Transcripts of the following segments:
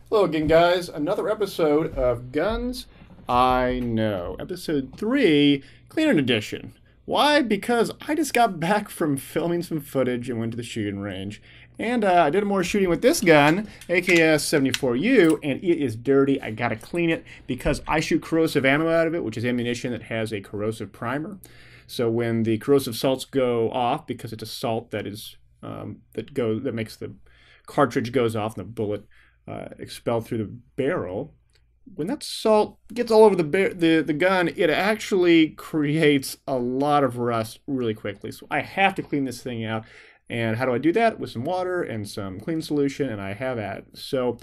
Hello again, guys. Another episode of Guns I Know. Episode 3, Cleaning Edition. Why? Because I just got back from filming some footage and went to the shooting range. And I did more shooting with this gun, AKS-74U, and it is dirty. I gotta clean it because I shoot corrosive ammo out of it, which is ammunition that has a corrosive primer. So when the corrosive salts go off, because it's a salt that makes the cartridge goes off and the bullet expelled through the barrel, when that salt gets all over the gun, it actually creates a lot of rust really quickly. So I have to clean this thing out. And how do I do that? With some water and some clean solution, and I have that. So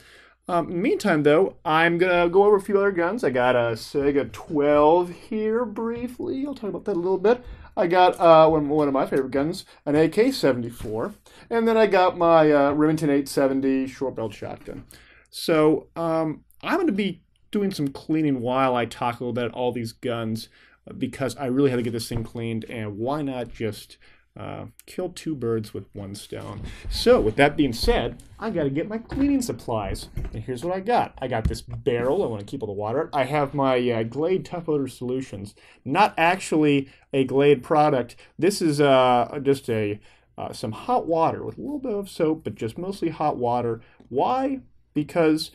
in the meantime, though, I'm going to go over a few other guns. I got a Saiga 12 here briefly. I'll talk about that a little bit. I got one of my favorite guns, an AK-74. And then I got my Remington 870 short-barreled shotgun. So I'm going to be doing some cleaning while I talk a little bit about all these guns because I really had to get this thing cleaned, and why not just kill two birds with one stone. So with that being said, I got to get my cleaning supplies. And here's what I got. I got this barrel. I want to keep all the water. I have my Glade Tough Odor Solutions. Not actually a Glade product. This is just some hot water with a little bit of soap, but just mostly hot water. Why? Because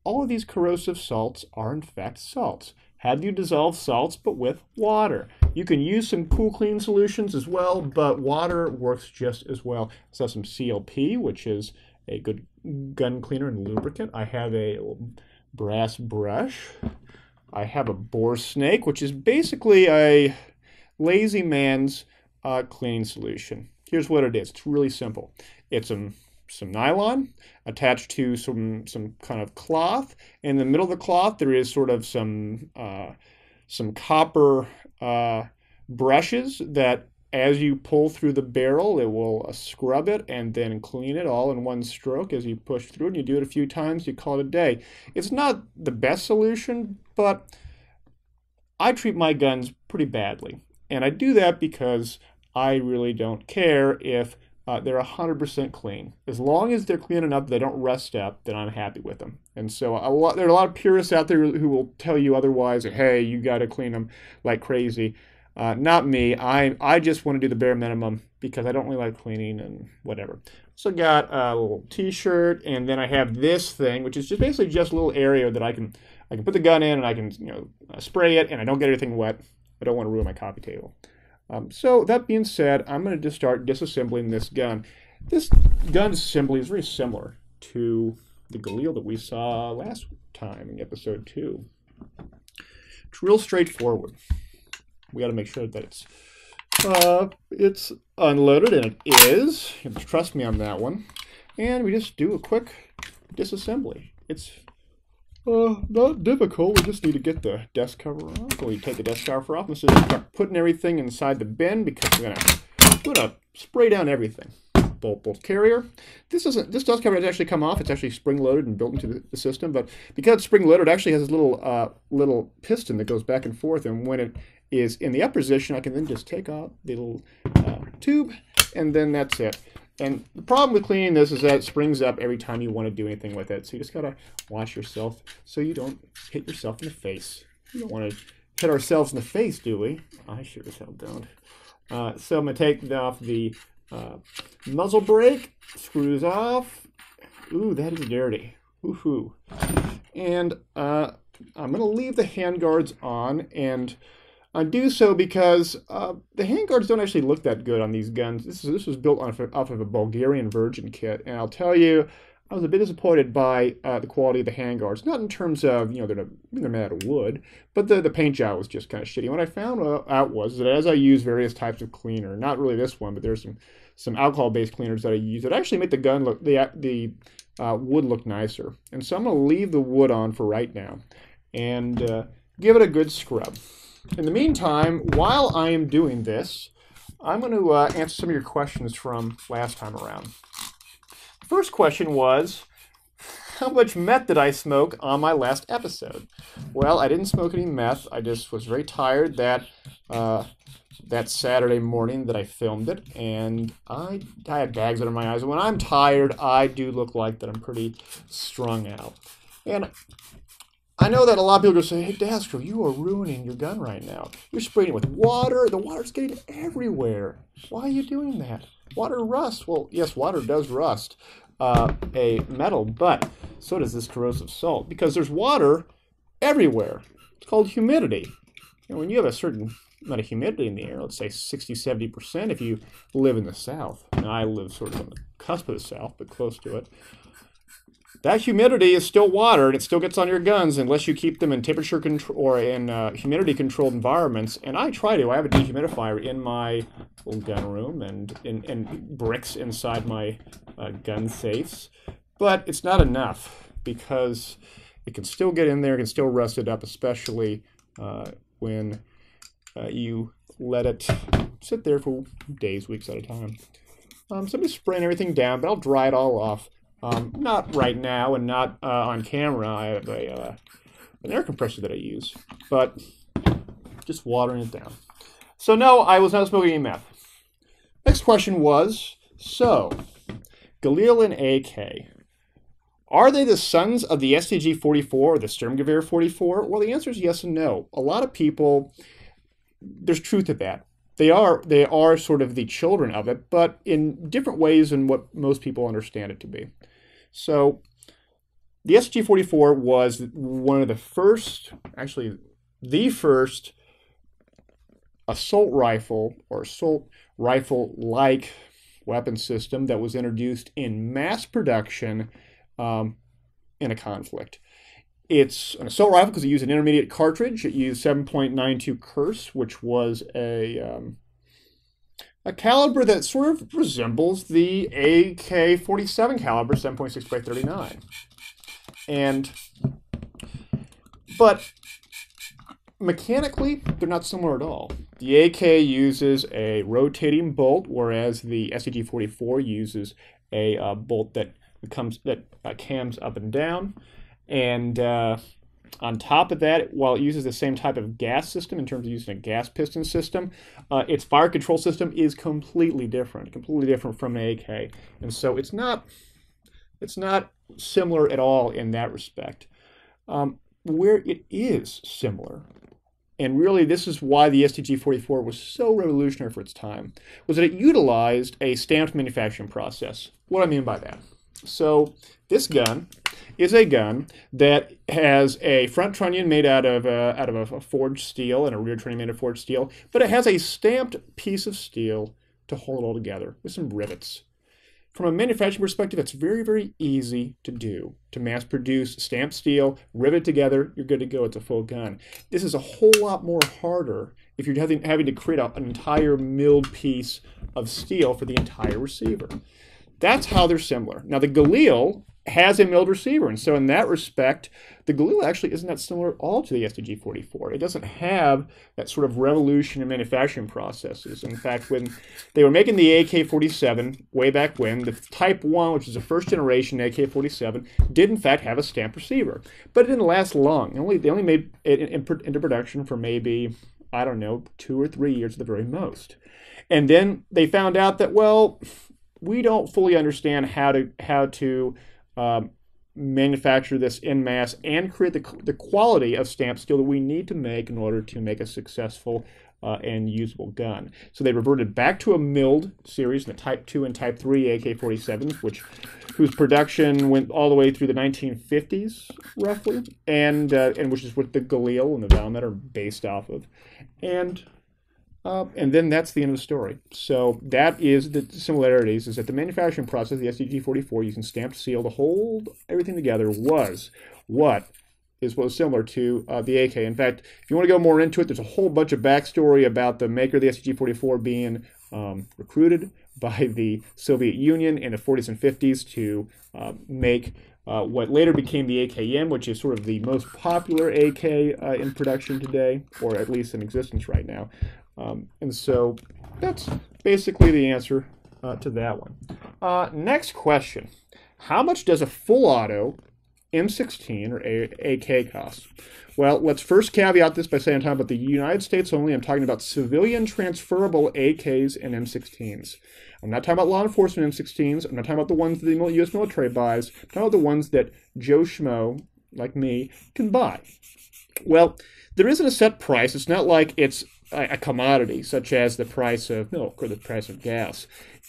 all of these corrosive salts are in fact salts. How do you dissolve salts but with water? You can use some cool clean solutions as well, but water works just as well. So some CLP, which is a good gun cleaner and lubricant. I have a brass brush. I have a boar snake, which is basically a lazy man's cleaning solution. Here's what it is. It's really simple. It's some nylon attached to some kind of cloth. In the middle of the cloth, there is sort of some copper brushes that, as you pull through the barrel, it will scrub it and then clean it all in one stroke as you push through. And you do it a few times, you call it a day. It's not the best solution, but I treat my guns pretty badly, and I do that because I really don't care if they're 100% clean. As long as they're clean enough, they don't rust up, then I'm happy with them. And so there are a lot of purists out there who will tell you otherwise, that, hey, you got to clean them like crazy. Not me. I just want to do the bare minimum because I don't really like cleaning and whatever. So I got a little t-shirt, and then I have this thing, which is just basically just a little area that I can put the gun in, and I can spray it, and I don't get everything wet. I don't want to ruin my coffee table. So that being said, I'm going to just start disassembling this gun. This gun assembly is very similar to the Galil that we saw last time in episode 2. It's real straightforward. We got to make sure that it's unloaded, and it is. You have to trust me on that one. And we just do a quick disassembly. It's not difficult. We just need to get the desk cover off. We take the desk cover off and start putting everything inside the bin because we're gonna spray down everything. Bolt carrier. This desk cover has actually come off. It's actually spring loaded and built into the system. But because it's spring loaded, it actually has this little piston that goes back and forth. And when it is in the up position, I can then just take out the little tube, and then that's it. And the problem with cleaning this is that it springs up every time you want to do anything with it. So you just got to watch yourself so you don't hit yourself in the face. We don't want to hit ourselves in the face, do we? I sure as hell don't. So I'm going to take off the muzzle brake. Screws off. Ooh, that is dirty. Woohoo. And I'm going to leave the handguards on, and I do so because the handguards don't actually look that good on these guns. This was built off of a Bulgarian virgin kit, and I'll tell you, I was a bit disappointed by the quality of the handguards. Not in terms of, they're made out of wood, but the paint job was just kind of shitty. What I found out was that as I use various types of cleaner, not really this one, but there's some alcohol-based cleaners that I use that actually make the gun look, the wood look nicer. And so I'm going to leave the wood on for right now and give it a good scrub. In the meantime, while I am doing this, I'm going to answer some of your questions from last time around. The first question was, how much meth did I smoke on my last episode? Well, I didn't smoke any meth. I just was very tired that that Saturday morning that I filmed it, and I had bags under my eyes. And when I'm tired, I do look like that I'm pretty strung out. And I know that a lot of people are saying, hey, Daskro, you are ruining your gun right now. You're spraying it with water. The water's getting everywhere. Why are you doing that? Water rusts. Well, yes, water does rust a metal, but so does this corrosive salt, because there's water everywhere. It's called humidity. And when you have a certain amount of humidity in the air, let's say 60, 70% if you live in the South, and I live sort of on the cusp of the South, but close to it, that humidity is still water, and it still gets on your guns unless you keep them in temperature control or in humidity-controlled environments. And I try to. I have a dehumidifier in my little gun room and bricks inside my gun safes, but it's not enough because it can still get in there, it can still rust it up, especially when you let it sit there for days, weeks at a time. So I'm just spraying everything down, but I'll dry it all off. Not right now and not on camera. I have an air compressor that I use, but just watering it down. So no, I was not smoking any meth. Next question was, so, Galil and AK, are they the sons of the STG-44 or the Sturmgewehr-44? Well, the answer is yes and no. A lot of people, there's truth to that. They are sort of the children of it, but in different ways than what most people understand it to be. So the STG-44 was one of the first, actually the first assault rifle or assault rifle-like weapon system that was introduced in mass production in a conflict. It's an assault rifle because it used an intermediate cartridge. It used 7.92 Kurz, which was a caliber that sort of resembles the AK-47 caliber, 7.6 by 39. But mechanically, they're not similar at all. The AK uses a rotating bolt, whereas the STG-44 uses a bolt that cams up and down. And on top of that, while it uses the same type of gas system in terms of using a gas piston system, its fire control system is completely different from an AK. And so it's not similar at all in that respect. Where it is similar, and really this is why the STG-44 was so revolutionary for its time, was that it utilized a stamped manufacturing process. What do I mean by that? So this gun is a gun that has a front trunnion made out of a forged steel and a rear trunnion made of forged steel, but it has a stamped piece of steel to hold it all together with some rivets. From a manufacturing perspective, it's very, very easy to do, to mass produce stamped steel, rivet together, you're good to go, it's a full gun. This is a whole lot more harder if you're having to create an entire milled piece of steel for the entire receiver. That's how they're similar. Now, the Galil has a milled receiver, and so in that respect, the Galil actually isn't that similar at all to the STG-44. It doesn't have that sort of revolution in manufacturing processes. In fact, when they were making the AK-47 way back when, the Type 1, which is a first-generation AK-47, did in fact have a stamped receiver. But it didn't last long. They only made it into production for maybe, I don't know, 2 or 3 years at the very most. And then they found out that, well, we don't fully understand how to manufacture this in mass and create the quality of stamped steel that we need to make in order to make a successful and usable gun. So they reverted back to a milled series, the Type 2 and Type 3 AK-47s, whose production went all the way through the 1950s, roughly, and which is what the Galil and the Valmet are based off of. And then that's the end of the story. So that is the similarities, is that the manufacturing process, the STG-44, using stamped steel to hold everything together, was what was similar to the AK. In fact, if you want to go more into it, there's a whole bunch of backstory about the maker of the STG-44 being recruited by the Soviet Union in the 40s and 50s to make what later became the AKM, which is sort of the most popular AK in production today, or at least in existence right now. And so that's basically the answer to that one. Next question. How much does a full auto M16 or AK costs? Well, let's first caveat this by saying I'm talking about the United States only. I'm talking about civilian transferable AKs and M16s. I'm not talking about law enforcement M16s. I'm not talking about the ones that the U.S. military buys. I'm talking about the ones that Joe Schmo, like me, can buy. Well, there isn't a set price. It's not like it's a commodity, such as the price of milk or the price of gas.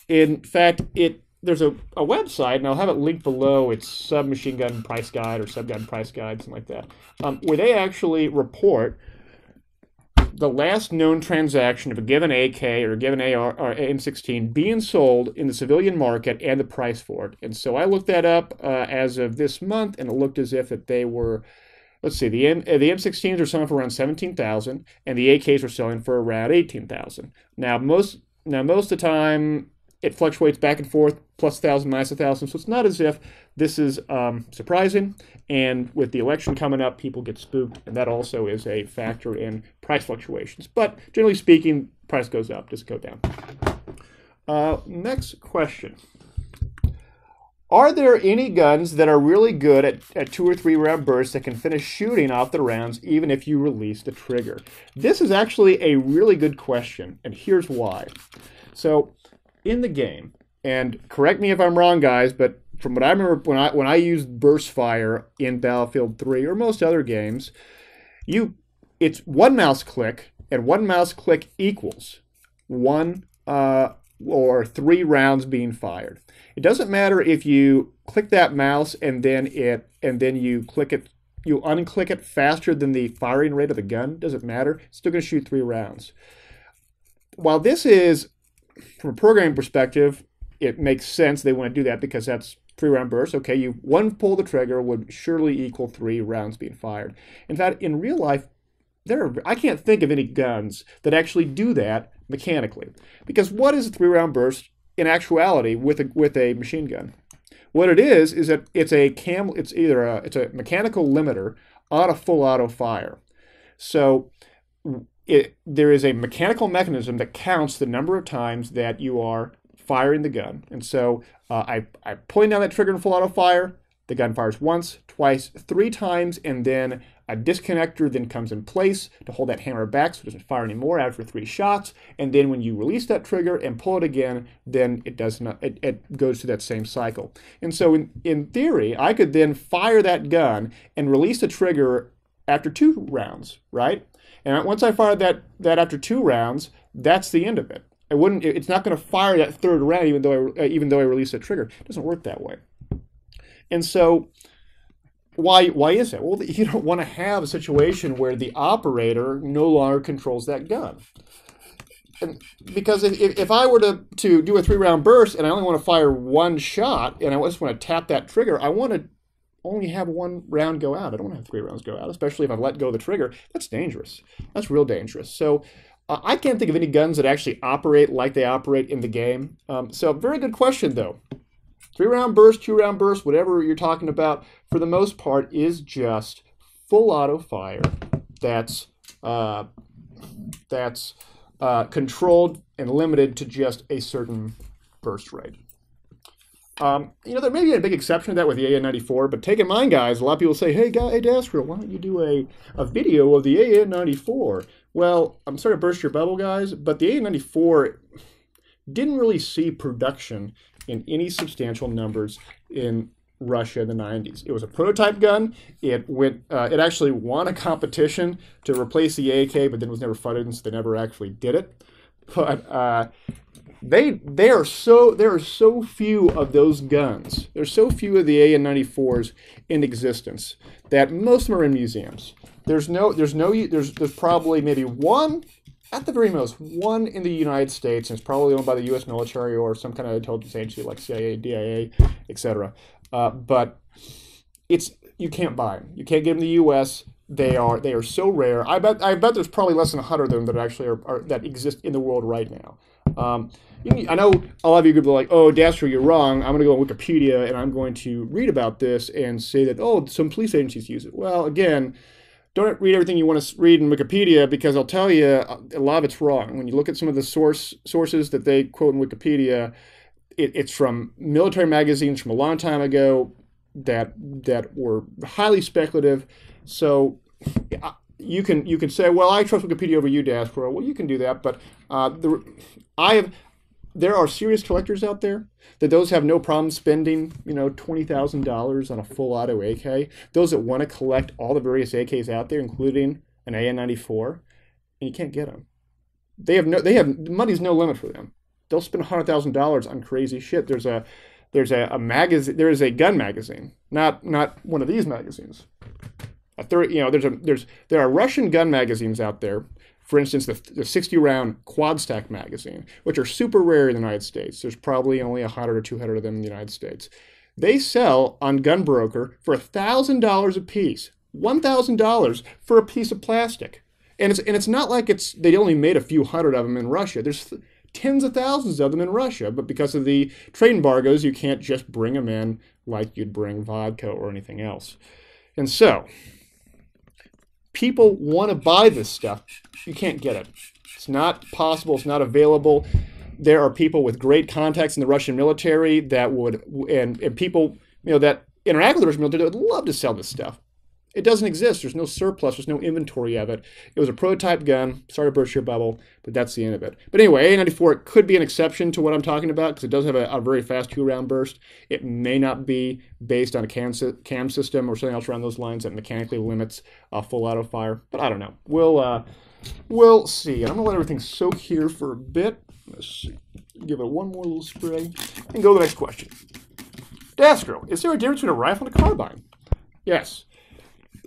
In fact, there's a website, and I'll have it linked below. It's Submachine Gun Price Guide or Subgun Price Guide, something like that, where they actually report the last known transaction of a given AK or a given AR or M16 being sold in the civilian market and the price for it. And so I looked that up as of this month, and it looked as if they were, let's see, the M16s are selling for around $17,000, and the AKs are selling for around $18,000. Now most of the time it fluctuates back and forth, plus 1,000, minus 1,000. So it's not as if this is surprising. And with the election coming up, people get spooked, and that also is a factor in price fluctuations. But generally speaking, price goes up, doesn't go down. Next question. Are there any guns that are really good at 2 or 3 round bursts that can finish shooting off the rounds even if you release the trigger? This is actually a really good question, and here's why. So in the game, and correct me if I'm wrong, guys, but from what I remember when I used burst fire in Battlefield 3 or most other games, it's one mouse click, and one mouse click equals 1 or 3 rounds being fired. It doesn't matter if you click that mouse and then you click it, you unclick it faster than the firing rate of the gun. It doesn't matter. It's still going to shoot 3 rounds. While this is, from a programming perspective, it makes sense they want to do that because that's 3 round bursts. Okay, one pull of the trigger would surely equal 3 rounds being fired. In fact, in real life, I can't think of any guns that actually do that mechanically. Because what is a 3 round burst in actuality with a machine gun? What it is that it's a mechanical limiter on a full auto fire. So there is a mechanical mechanism that counts the number of times that you are firing the gun. And so I point down that trigger in full auto fire, the gun fires once, twice, 3 times, and then a disconnector then comes in place to hold that hammer back so it doesn't fire anymore after 3 shots. And then when you release that trigger and pull it again, then it goes through that same cycle. And so in theory, I could then fire that gun and release the trigger after 2 rounds, right? And once I fire that after 2 rounds, that's the end of it. It's not going to fire that 3rd round even though I release the trigger. It doesn't work that way. And so why is that? Well, you don't want to have a situation where the operator no longer controls that gun. And because if I were to do a 3 round burst and I only want to fire 1 shot and I just want to tap that trigger, I want to only have 1 round go out. I don't want to have 3 rounds go out, especially if I let go of the trigger. That's dangerous. That's real dangerous. So I can't think of any guns that actually operate like they operate in the game. So very good question, though. 3 round burst, 2 round burst, whatever you're talking about, for the most part, is just full auto fire that's controlled and limited to just a certain burst rate. There may be a big exception to that with the AN-94, but take in mind, guys, a lot of people say, hey, daskro, why don't you do a video of the AN-94? Well, I'm sorry to burst your bubble, guys, but the AN-94 didn't really see production in any substantial numbers in Russia in the 90s. It was a prototype gun. It actually won a competition to replace the AK, but then was never funded, and so they never actually did it. But there are so few of those guns. There's so few of the AN-94s in existence that most of them are in museums. There's probably maybe 1. At the very most, 1 in the United States, and it's probably owned by the U.S. military or some kind of intelligence agency like CIA, DIA, etc. But you can't buy them. You can't get them in the U.S. They are so rare. I bet there's probably less than 100 of them that actually that exist in the world right now. I know a lot of you could be like, oh, daskro, you're wrong. I'm going to go on Wikipedia and I'm going to read about this and say that, oh, some police agencies use it. Well, again, don't read everything you want to read in Wikipedia, because I'll tell you a lot of it's wrong. When you look at some of the sources that they quote in Wikipedia, it's from military magazines from a long time ago. that were highly speculative. So you can say, well, I trust Wikipedia over you, daskro. Well, you can do that, but there are serious collectors out there that those have no problem spending, $20,000 on a full auto AK. Those that want to collect all the various AKs out there, including an AN-94, and you can't get them. Money's no limit for them. They'll spend $100,000 on crazy shit. There's a magazine. There is a gun magazine, not one of these magazines. There are Russian gun magazines out there. For instance, the 60-round quad stack magazine, which are super rare in the United States. There's probably only 100 or 200 of them in the United States. They sell on Gunbroker for $1,000 a piece, $1,000 for a piece of plastic, and it's not like they only made a few hundred of them in Russia. There's tens of thousands of them in Russia, but because of the trade embargoes, you can't just bring them in like you'd bring vodka or anything else. And so, people want to buy this stuff. You can't get it. It's not possible. It's not available. There are people with great contacts in the Russian military that would, and people that interact with the Russian military that would love to sell this stuff. It doesn't exist. There's no surplus. There's no inventory of it. It was a prototype gun. Sorry to burst your bubble, but that's the end of it. But anyway, A94, it could be an exception to what I'm talking about because it does have a very fast 2-round burst. It may not be based on a cam system or something else around those lines that mechanically limits full auto fire. But I don't know. We'll see. And I'm going to let everything soak here for a bit. Let's see. Give it one more little spray and go to the next question. daskro, is there a difference between a rifle and a carbine? Yes.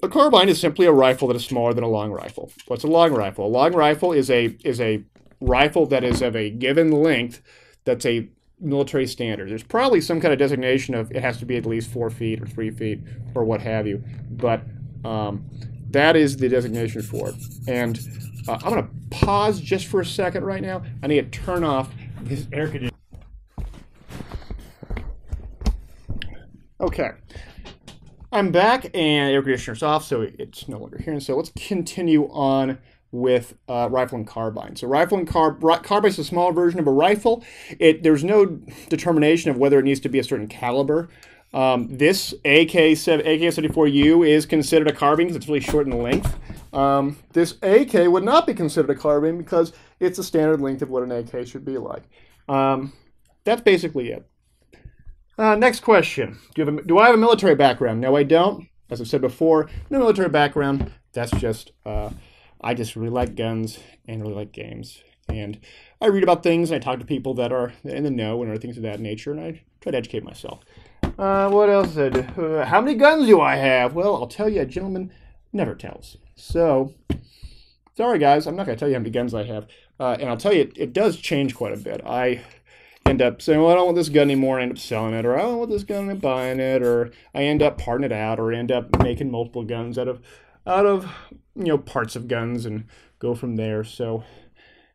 A carbine is simply a rifle that is smaller than a long rifle. What's a long rifle? A long rifle is a rifle that is of a given length that's a military standard. There's probably some kind of designation of it has to be at least 4 feet or 3 feet or what have you. But that is the designation for it. And I'm going to pause just for a second right now. I need to turn off this air conditioner. Okay. I'm back and the air conditioner's off, so it's no longer here. And so let's continue on with rifle and carbine. So rifle and carbine is a small version of a rifle. There's no determination of whether it needs to be a certain caliber. This AK-74U is considered a carbine because it's really short in length. This AK would not be considered a carbine because it's the standard length of what an AK should be like. That's basically it. Next question. Do I have a military background? No, I don't. As I've said before, no military background. That's just, I just really like guns and really like games. And I read about things and I talk to people that are in the know and other things of that nature, and I try to educate myself. What else did I do? How many guns do I have? Well, I'll tell you, a gentleman never tells. So, sorry guys, I'm not going to tell you how many guns I have. And I'll tell you, it does change quite a bit. I end up saying, well, I don't want this gun anymore, I end up selling it, or I don't want this gun and buying it, or I end up parting it out, or end up making multiple guns out of parts of guns and go from there. So,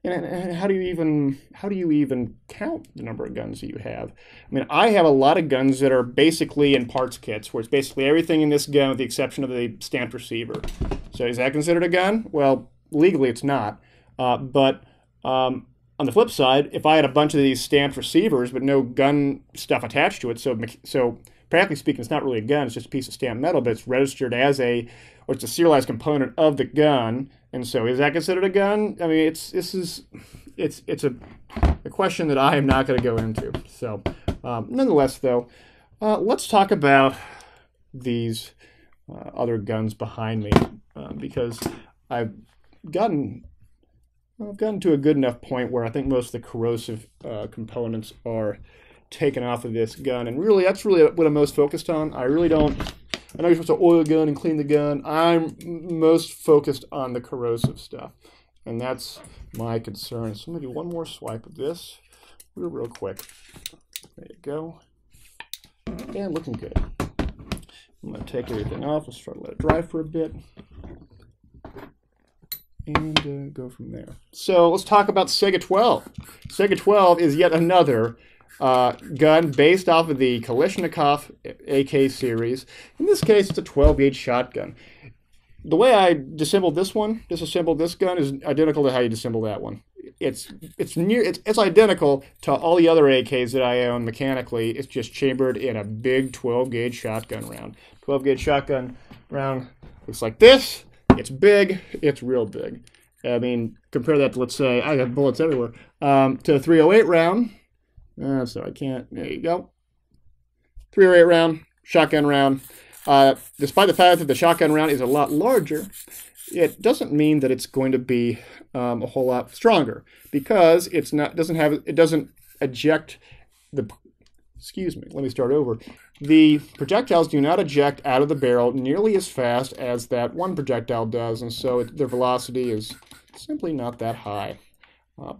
and how do you even count the number of guns that you have? I mean, I have a lot of guns that are basically in parts kits, where it's basically everything in this gun with the exception of the stamped receiver. So is that considered a gun? Well, legally it's not, but on the flip side, if I had a bunch of these stamped receivers but no gun stuff attached to it, so practically speaking, it's not really a gun, it's just a piece of stamped metal, but it's registered as it's a serialized component of the gun, and so is that considered a gun? I mean, it's a question that I am not going to go into. So, nonetheless, though, let's talk about these other guns behind me, because I've gotten to a good enough point where I think most of the corrosive components are taken off of this gun, and really, that's really what I'm most focused on. I know you're supposed to oil the gun and clean the gun. I'm most focused on the corrosive stuff, and that's my concern. So I'm going to do one more swipe of this real quick. There you go. And looking good. I'm going to take everything off. Let's try to let it dry for a bit. And go from there. So let's talk about Saiga 12. Saiga 12 is yet another gun based off of the Kalashnikov AK series. In this case, it's a 12-gauge shotgun. The way I disassembled this gun is identical to how you disassemble that one. it's identical to all the other AKs that I own mechanically. It's just chambered in a big 12 gauge shotgun round. 12 gauge shotgun round looks like this. It's big. It's real big. I mean, compare that to, let's say, I have bullets everywhere, to a 308 round. So I can't. There you go. 308 round, shotgun round. Despite the fact that the shotgun round is a lot larger, it doesn't mean that it's going to be a whole lot stronger, because it doesn't eject the. Excuse me. Let me start over. The projectiles do not eject out of the barrel nearly as fast as that one projectile does, and so their velocity is simply not that high.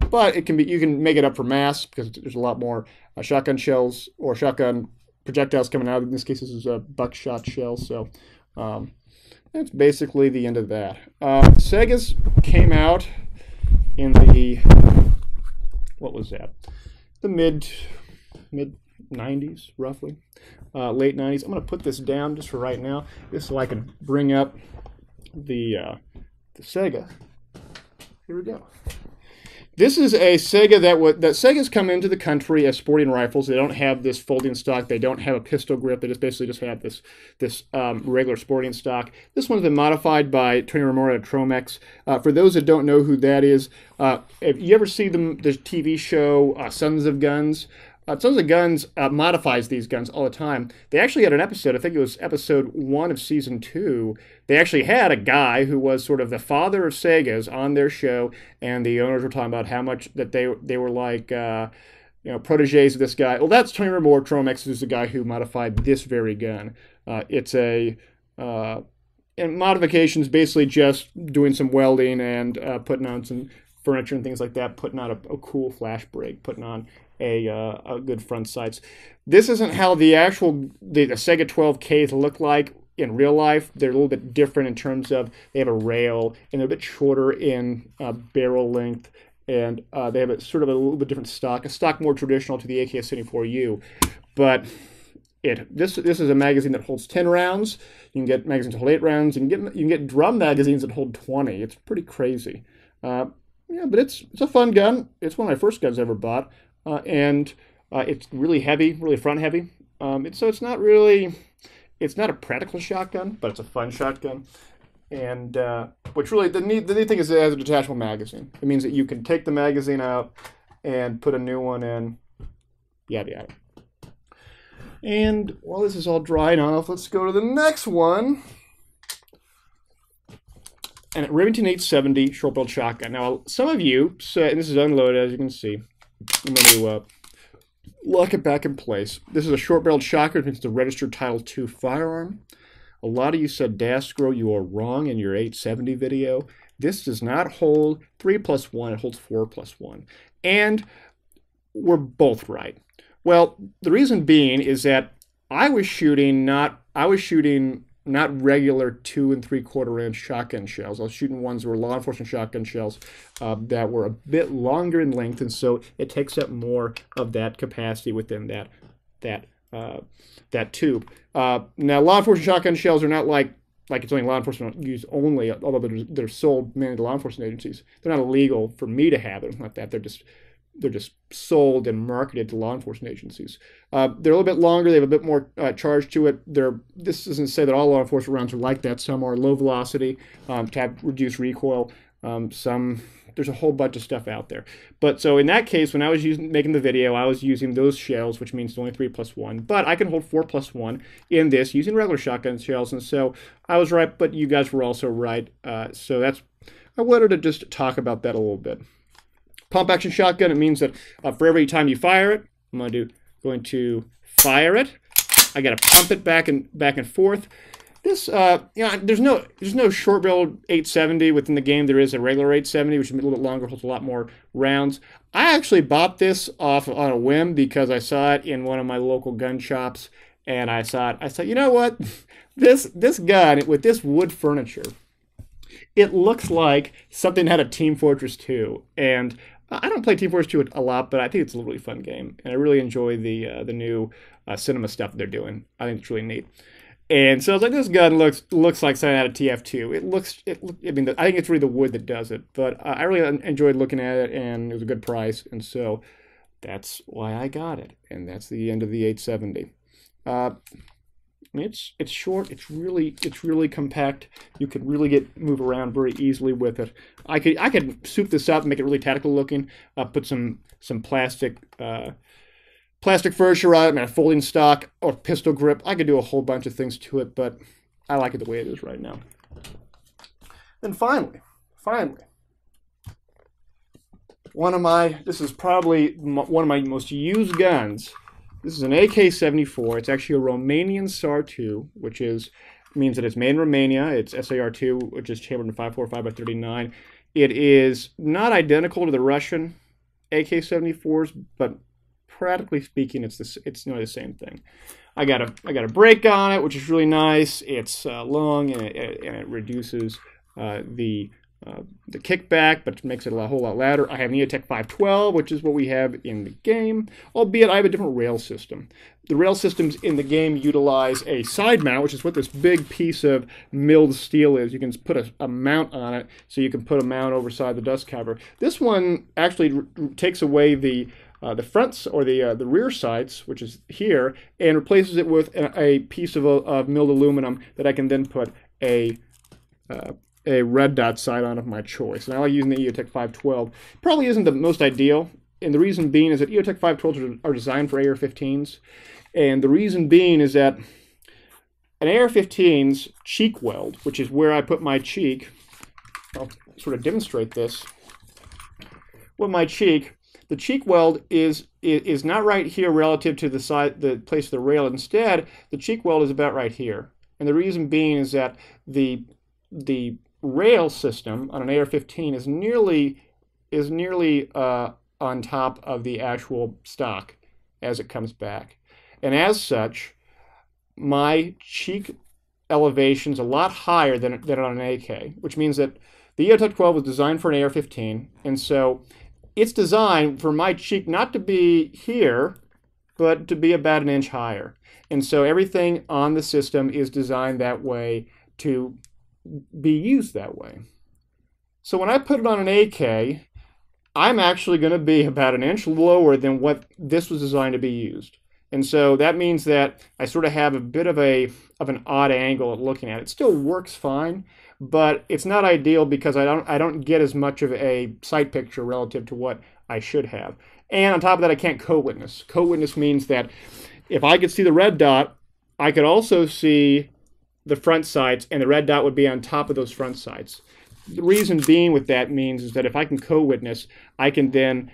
But it can be. You can make it up for mass, because there's a lot more shotgun shells or shotgun projectiles coming out. In this case, this is a buckshot shell, so that's basically the end of that. Saigas came out in the, what was that? The mid 90s, roughly. Late 90s. I'm going to put this down just for right now, just so I can bring up the Saiga. Here we go. This is a Saiga that Saigas come into the country as sporting rifles. They don't have this folding stock. They don't have a pistol grip. They basically just have this regular sporting stock. This one's been modified by Tony Romanian at Tromex. For those that don't know who that is, if you ever see the TV show Sons of Guns, Sons of Guns modifies these guns all the time. They actually had an episode, I think it was episode 1 of season 2. They actually had a guy who was sort of the father of Saigas on their show, and the owners were talking about how much that they were like, proteges of this guy. Well, that's Tony Romanian. Tromex is the guy who modified this very gun. And modifications basically just doing some welding and putting on some furniture and things like that, putting on a cool flash break, putting on a good front sights. This isn't how the Saiga 12Ks look like in real life. They're a little bit different in terms of they have a rail, and they're a bit shorter in barrel length, and they have a little bit different stock, a stock more traditional to the AKS-74U. But this is a magazine that holds 10 rounds. You can get magazines that hold 8 rounds. You can get drum magazines that hold 20. It's pretty crazy. But it's a fun gun. It's one of my first guns I ever bought. And it's really heavy, really front heavy. So it's not a practical shotgun, but it's a fun shotgun. And which really, the neat thing is it has a detachable magazine. It means that you can take the magazine out and put a new one in, yada yada. And while this is all drying off, let's go to the next one. And a Remington 870 short-barreled shotgun. Now, some of you say, and this is unloaded, as you can see. I'm going to lock it back in place. This is a short-barreled shotgun, which means it's a registered Title II firearm. A lot of you said daskro. You are wrong in your 870 video. This does not hold 3+1. It holds 4+1. And we're both right. Well, the reason being is that I was shooting not regular 2 3/4 inch shotgun shells. I was shooting ones that were law enforcement shotgun shells that were a bit longer in length, and so it takes up more of that capacity within that tube. Now, law enforcement shotgun shells are not like it's only law enforcement use only, although they're sold mainly to law enforcement agencies. They're not illegal for me to have it like that. They're just sold and marketed to law enforcement agencies. They're a little bit longer. They have a bit more charge to it. This doesn't say that all law enforcement rounds are like that. Some are low velocity to have reduced recoil. There's a whole bunch of stuff out there. But so in that case, when I was making the video, I was using those shells, which means only 3+1. But I can hold 4+1 in this using regular shotgun shells. And so I was right, but you guys were also right. So I wanted to just talk about that a little bit. Pump action shotgun, it means that for every time you fire it, I'm going to fire it. I got to pump it back and forth. This, there's no short barrel 870 within the game. There is a regular 870, which is a little bit longer, holds a lot more rounds. I actually bought this off on a whim because I saw it in one of my local gun shops, and I thought, you know what, this gun with this wood furniture, it looks like something out of Team Fortress 2, and I don't play Team Fortress 2 a lot, but I think it's a really fun game, and I really enjoy the new cinema stuff that they're doing. I think it's really neat. And so I was like, this gun looks like something out of TF2. I mean, I think it's really the wood that does it, but I really enjoyed looking at it, and it was a good price, and so that's why I got it. And that's the end of the 870. I mean, it's short. It's really compact. You could really move around very easily with it. I could soup this up and make it really tactical looking. Put some plastic furniture on it, and a folding stock or pistol grip. I could do a whole bunch of things to it, but I like it the way it is right now. Then finally, this is probably one of my most used guns. This is an AK-74. It's actually a Romanian SAR-2, which means that it's made in Romania. It's SAR-2, which is chambered in 5.45 x 39. It is not identical to the Russian AK-74s, but practically speaking, it's nearly the same thing. I got a brake on it, which is really nice. It's long, and it reduces the kickback, but makes it a whole lot louder. I have an EOTech 512, which is what we have in the game, albeit I have a different rail system. The rail systems in the game utilize a side mount, which is what this big piece of milled steel is. You can put a mount on it, so you can put a mount overside the dust cover. This one actually takes away the fronts or the rear sights, which is here, and replaces it with a piece of milled aluminum that I can then put a red dot sight on of my choice. And I like using the EOTech 512. Probably isn't the most ideal, and the reason being is that EOTech 512s are designed for AR-15s, and the reason being is that an AR-15's cheek weld, which is where I put my cheek, I'll sort of demonstrate this. With my cheek, the cheek weld is not right here relative to the place of the rail. Instead, the cheek weld is about right here. And the reason being is that the rail system on an AR-15 is nearly on top of the actual stock as it comes back. And as such, my cheek elevation is a lot higher than on an AK, which means that the EOTech 12 was designed for an AR-15, and so it's designed for my cheek not to be here, but to be about an inch higher. And so everything on the system is designed that way to be used that way. So when I put it on an AK, I'm actually going to be about an inch lower than what this was designed to be used. And so that means that I sort of have a bit of an odd angle at looking at it. It still works fine, but it's not ideal because I don't get as much of a sight picture relative to what I should have. And on top of that, I can't co-witness. Co-witness means that if I could see the red dot, I could also see the front sights, and the red dot would be on top of those front sights. The reason being with that means is that if I can co-witness, I can then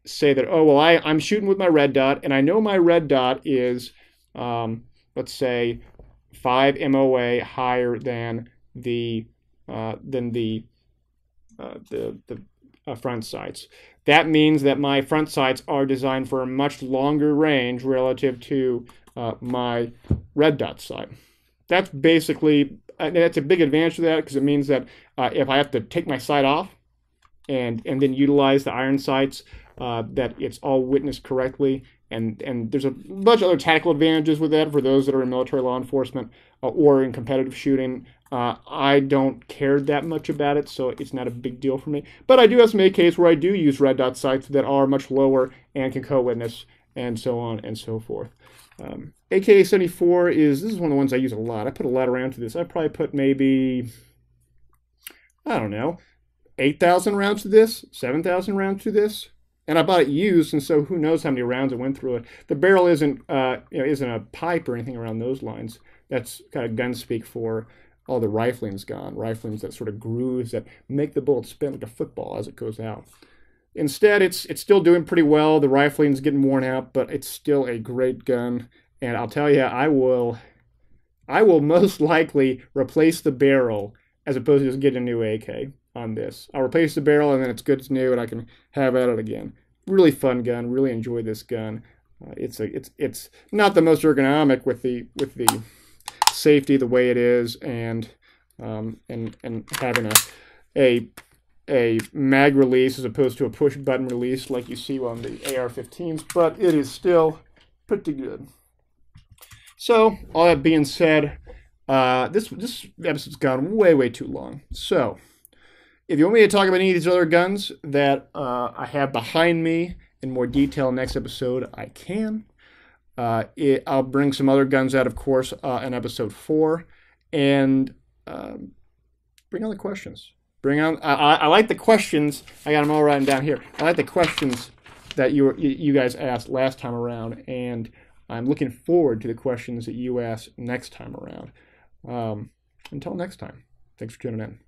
say that, oh, well, I'm shooting with my red dot, and I know my red dot is, let's say, 5 MOA higher than the front sights. That means that my front sights are designed for a much longer range relative to my red dot sight. That's basically, that's a big advantage to that, because it means that if I have to take my sight off and then utilize the iron sights, that it's all witnessed correctly, and there's a bunch of other tactical advantages with that for those that are in military law enforcement or in competitive shooting. I don't care that much about it, so it's not a big deal for me. But I do have some AKs where I do use red dot sights that are much lower and can co-witness, and so on and so forth. AK-74 this is one of the ones I use a lot. I put a lot around to this. I probably put maybe, I don't know, 8,000 rounds to this, 7,000 rounds to this. And I bought it used, and so who knows how many rounds it went through it. The barrel isn't a pipe or anything around those lines. That's kind of gun speak for all the rifling's gone. Rifling's that sort of grooves that make the bullet spin like a football as it goes out. Instead, it's still doing pretty well. The rifling's getting worn out, but it's still a great gun. And I'll tell you, I will most likely replace the barrel as opposed to just getting a new AK on this. I'll replace the barrel, and then it's good as new, and I can have at it again. Really fun gun. Really enjoy this gun. It's not the most ergonomic with the safety the way it is, and having a mag release as opposed to a push button release like you see on the AR-15s, but it is still pretty good. So, all that being said, this episode's gone way too long. So, if you want me to talk about any of these other guns that I have behind me in more detail next episode, I can. I'll bring some other guns out, of course, in episode 4, and bring on the questions. Bring on. I like the questions. I got them all written down here. I like the questions that you guys asked last time around, and I'm looking forward to the questions that you ask next time around. Until next time, thanks for tuning in.